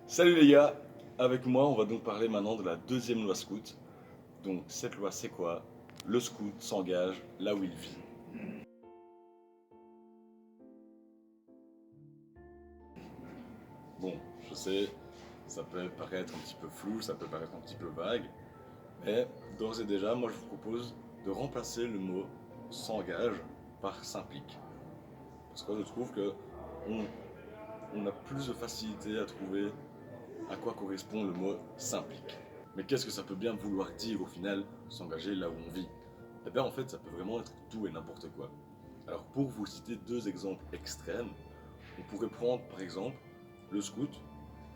Salut les gars, avec moi on va donc parler maintenant de la deuxième loi scout. Donc cette loi c'est quoi? Le scout s'engage là où il vit. Bon, je sais, ça peut paraître un petit peu flou, ça peut paraître un petit peu vague, mais d'ores et déjà moi je vous propose de remplacer le mot s'engage par s'implique. Parce que je trouve que on, on a plus de facilité à trouver à quoi correspond le mot s'implique. Mais qu'est-ce que ça peut bien vouloir dire au final, s'engager là où on vit? Eh bien en fait ça peut vraiment être tout et n'importe quoi. Alors pour vous citer deux exemples extrêmes, on pourrait prendre par exemple le scout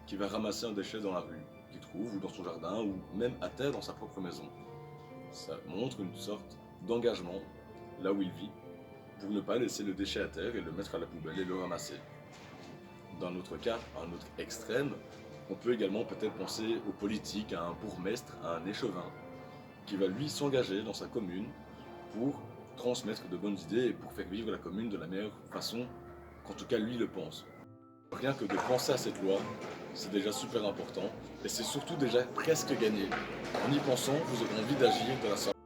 qui va ramasser un déchet dans la rue, qu'il trouve ou dans son jardin ou même à terre dans sa propre maison. Ça montre une sorte d'engagement là où il vit pour ne pas laisser le déchet à terre et le mettre à la poubelle et le ramasser. Dans notre cas, un autre extrême, on peut également peut-être penser aux politiques, à un bourgmestre, à un échevin, qui va lui s'engager dans sa commune pour transmettre de bonnes idées et pour faire vivre la commune de la meilleure façon qu'en tout cas lui le pense. Rien que de penser à cette loi, c'est déjà super important et c'est surtout déjà presque gagné. En y pensant, vous aurez envie d'agir de la sorte.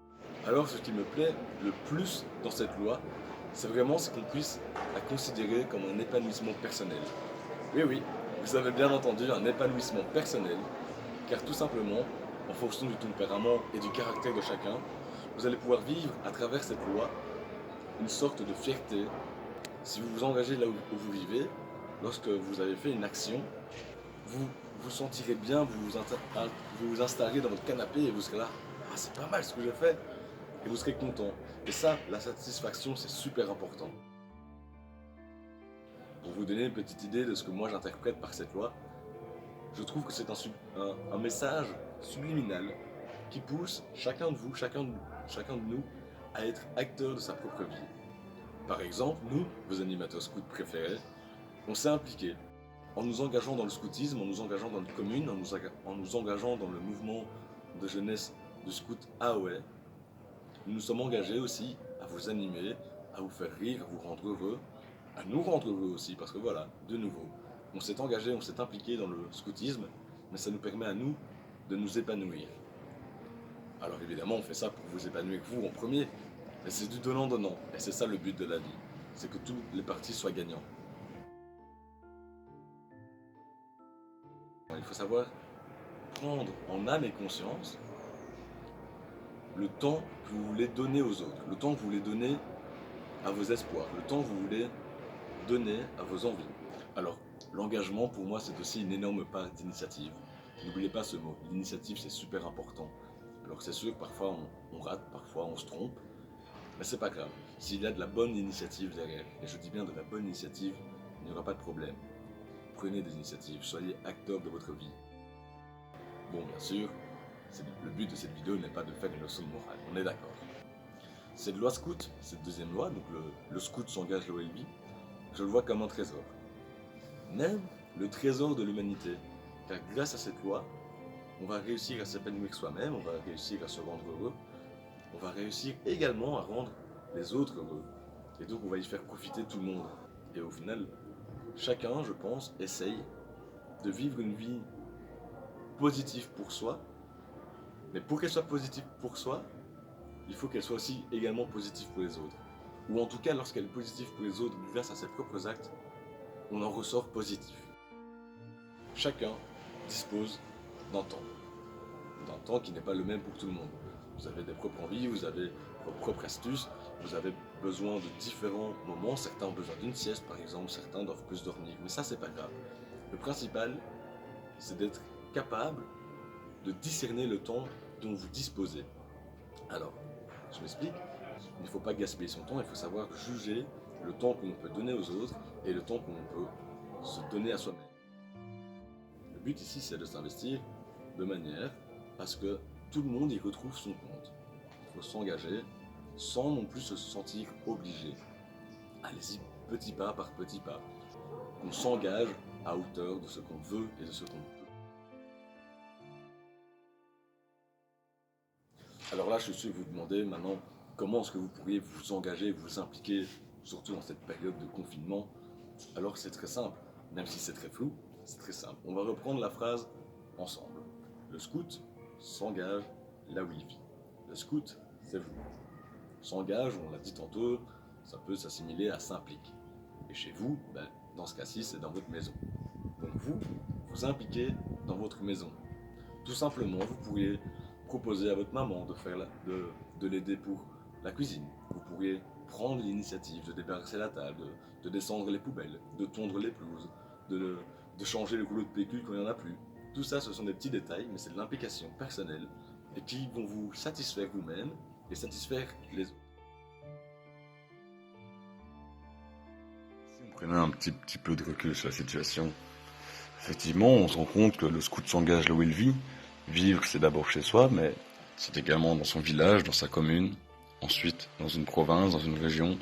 Alors ce qui me plaît le plus dans cette loi, c'est vraiment ce qu'on puisse la considérer comme un épanouissement personnel. Oui, oui, vous avez bien entendu, un épanouissement personnel, car tout simplement, en fonction du tempérament et du caractère de chacun, vous allez pouvoir vivre à travers cette loi une sorte de fierté. Si vous vous engagez là où vous vivez, lorsque vous avez fait une action, vous vous sentirez bien, vous vous installerez dans votre canapé et vous serez là, ah c'est pas mal ce que j'ai fait, et vous serez content. Et ça, la satisfaction, c'est super important. Pour vous donner une petite idée de ce que moi j'interprète par cette loi, je trouve que c'est un message subliminal qui pousse chacun de vous, chacun de nous, à être acteur de sa propre vie. Par exemple, nous, vos animateurs scouts préférés, on s'est impliqués en nous engageant dans le scoutisme, en nous engageant dans notre commune, en nous engageant dans le mouvement de jeunesse de scout AOE. Nous nous sommes engagés aussi à vous animer, à vous faire rire, à vous rendre heureux, à nous rendre heureux aussi, parce que voilà, de nouveau, on s'est engagé, on s'est impliqué dans le scoutisme, mais ça nous permet à nous de nous épanouir. Alors évidemment, on fait ça pour vous épanouir vous en premier, mais c'est du donnant-donnant, et c'est ça le but de la vie, c'est que tous les parties soient gagnants. Il faut savoir prendre en âme et conscience le temps que vous voulez donner aux autres, le temps que vous voulez donner à vos espoirs, le temps que vous voulez donner à vos envies. Alors, l'engagement pour moi c'est aussi une énorme part d'initiative. N'oubliez pas ce mot, l'initiative c'est super important. Alors c'est sûr que parfois on rate, parfois on se trompe, mais c'est pas grave. S'il y a de la bonne initiative derrière, et je dis bien de la bonne initiative, il n'y aura pas de problème. Prenez des initiatives, soyez acteur de votre vie. Bon, bien sûr, le but de cette vidéo n'est pas de faire une leçon de morale, on est d'accord. Cette loi scout, cette deuxième loi, donc le scout s'engage là où il vit, je le vois comme un trésor. Même le trésor de l'humanité. Car grâce à cette loi, on va réussir à s'épanouir soi-même, on va réussir à se rendre heureux, on va réussir également à rendre les autres heureux. Et donc on va y faire profiter tout le monde. Et au final, chacun, je pense, essaye de vivre une vie positive pour soi, mais pour qu'elle soit positive pour soi, il faut qu'elle soit aussi également positive pour les autres. Ou en tout cas, lorsqu'elle est positive pour les autres grâce à ses propres actes, on en ressort positif. Chacun dispose d'un temps qui n'est pas le même pour tout le monde. Vous avez des propres envies, vous avez vos propres astuces, vous avez besoin de différents moments. Certains ont besoin d'une sieste par exemple, certains doivent plus dormir, mais ça c'est pas grave. Le principal, c'est d'être capable de discerner le temps dont vous disposez. Alors, je m'explique, il ne faut pas gaspiller son temps, il faut savoir juger le temps qu'on peut donner aux autres et le temps qu'on peut se donner à soi-même. Le but ici, c'est de s'investir de manière à ce que tout le monde y retrouve son compte. Il faut s'engager sans non plus se sentir obligé. Allez-y petit pas par petit pas. On s'engage à hauteur de ce qu'on veut et de ce qu'on peut. Alors là, je suis vous demander maintenant comment est-ce que vous pourriez vous engager, vous impliquer, surtout dans cette période de confinement. Alors c'est très simple, même si c'est très flou, c'est très simple. On va reprendre la phrase ensemble. Le scout s'engage là où il vit. Le scout, c'est vous. S'engage, on l'a dit tantôt, ça peut s'assimiler à s'implique. Et chez vous, dans ce cas-ci, c'est dans votre maison. Donc vous, vous impliquez dans votre maison. Tout simplement, vous pourriez proposer à votre maman de l'aider pour la cuisine. Vous pourriez prendre l'initiative de débarrasser la table, de descendre les poubelles, de tondre les pelouses, de changer le rouleau de PQ quand il n'y en a plus. Tout ça, ce sont des petits détails, mais c'est de l'implication personnelle et qui vont vous satisfaire vous-même et satisfaire les autres. Si on prenait un petit peu de recul sur la situation, effectivement, on se rend compte que le scout s'engage là où il vit. Vivre, c'est d'abord chez soi, mais c'est également dans son village, dans sa commune, ensuite dans une province, dans une région.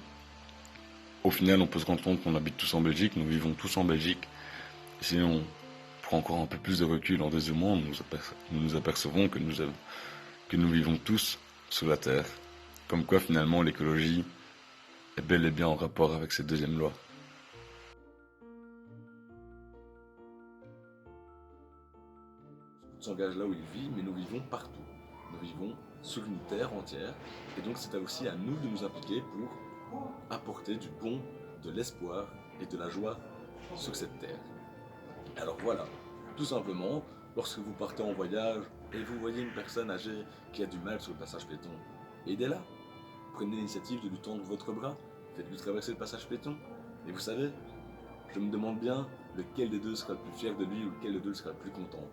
Au final, on peut se rendre compte qu'on habite tous en Belgique, nous vivons tous en Belgique. Et si on prend encore un peu plus de recul en dézoomant, nous nous apercevons que nous vivons tous sous la terre. Comme quoi, finalement, l'écologie est bel et bien en rapport avec cette deuxième loi. S'engage là où il vit, mais nous vivons partout. Nous vivons sur une terre entière, et donc c'est aussi à nous de nous impliquer pour apporter du bon, de l'espoir et de la joie sur cette terre. Alors voilà, tout simplement, lorsque vous partez en voyage et vous voyez une personne âgée qui a du mal sur le passage piéton, aidez-la. Prenez l'initiative de lui tendre votre bras, faites-lui traverser le passage piéton. Et vous savez, je me demande bien lequel des deux sera le plus fier de lui ou lequel des deux sera le plus content.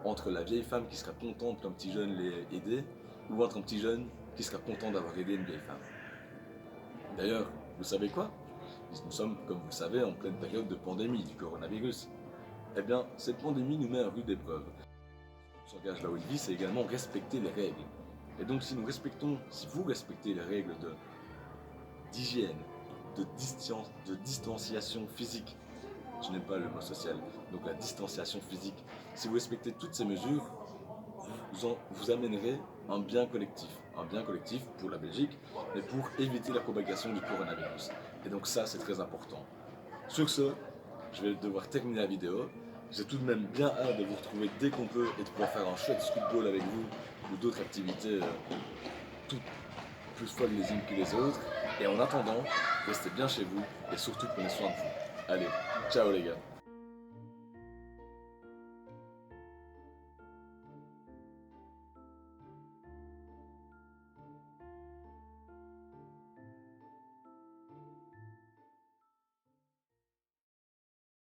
Entre la vieille femme qui sera contente qu'un petit jeune l'ait aidé, ou entre un petit jeune qui sera content d'avoir aidé une vieille femme. D'ailleurs, vous savez quoi? Nous sommes, comme vous le savez, en pleine période de pandémie du coronavirus. Eh bien, cette pandémie nous met à rude épreuve. S'engage là où il vit, c'est également respecter les règles. Et donc, si vous respectez les règles d'hygiène, de distanciation physique, je n'aime pas le mot social, donc la distanciation physique. Si vous respectez toutes ces mesures, vous amènerez un bien collectif pour la Belgique, mais pour éviter la propagation du coronavirus. Et donc ça, c'est très important. Sur ce, je vais devoir terminer la vidéo. J'ai tout de même bien hâte de vous retrouver dès qu'on peut et de pouvoir faire un chouette football avec vous ou d'autres activités toutes plus folles les unes que les autres. Et en attendant, restez bien chez vous et surtout prenez soin de vous. Allez, ciao les gars!